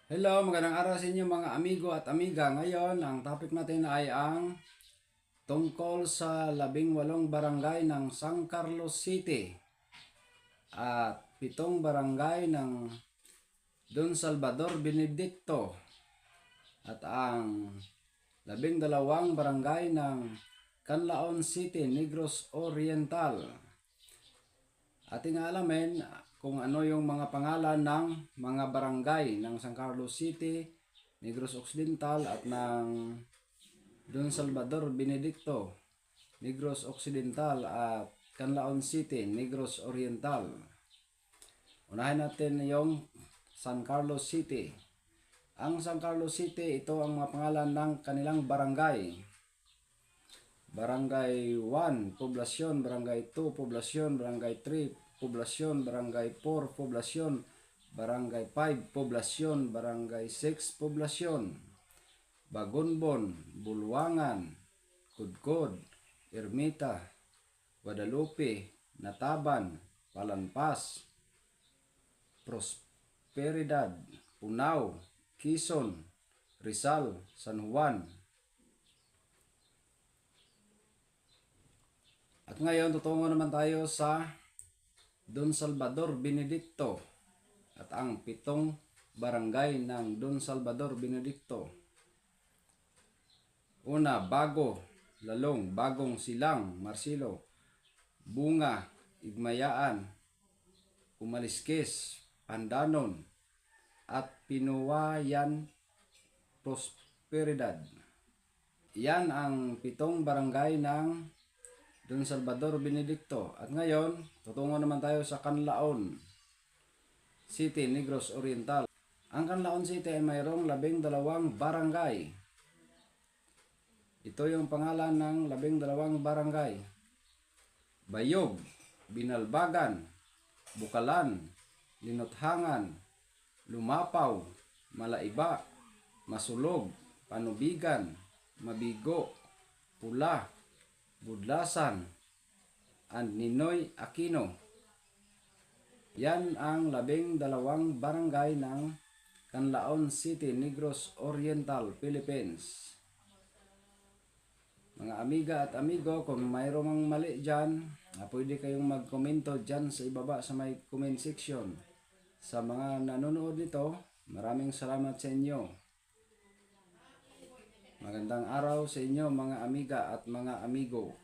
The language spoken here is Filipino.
Hello, magandang araw sa inyo mga amigo at amiga. Ngayon, ang topic natin ay ang tungkol sa 18 barangay ng San Carlos City at 7 barangay ng Don Salvador Benedicto at ang 12 barangay ng Canlaon City, Negros Oriental. Ating alamin kung ano yung mga pangalan ng mga barangay ng San Carlos City, Negros Occidental at ng Don Salvador Benedicto, Negros Occidental at Canlaon City, Negros Oriental. Unahin natin yung San Carlos City. Ang San Carlos City, ito ang mga pangalan ng kanilang barangay. Barangay 1, Poblasyon, Barangay 2, Poblasyon, Barangay 3, Poblasyon, Barangay 4, Poblasyon, Barangay 5, Poblasyon, Barangay 6, Poblasyon, Bagunbon, Bulwangan, Kudkod, Ermita, Guadalupe, Nataban, Palanpas, Prosperidad, Punao, Quezon, Rizal, San Juan. At ngayon, tutungo naman tayo sa Don Salvador Benedicto at ang 7 barangay ng Don Salvador Benedicto. Una, Bago, Lalong, Bagong Silang, Marcelo, Bunga, Igmayaan, Umaliskis, Pandanon, at Pinuwayan, Prosperidad. Yan ang 7 barangay ng Don Salvador Benedicto. At ngayon, tutungo naman tayo sa Canlaon City, Negros Oriental. Ang Canlaon City ay mayroong 12 barangay. Ito yung pangalan ng 12 barangay. Bayog, Binalbagan, Bukalan, Linothangan, Lumapaw, Malaiba, Masulog, Panubigan, Mabigo, Pula, Budlasan, and Ninoy Aquino. Yan ang 12 barangay ng Canlaon City, Negros Oriental, Philippines. Mga amiga at amigo, kung mayroong mali dyan, pwede kayong magkomento dyan sa ibaba sa may comment section. Sa mga nanonood nito, maraming salamat sa inyo. Magandang araw sa inyo mga amiga at mga amigo.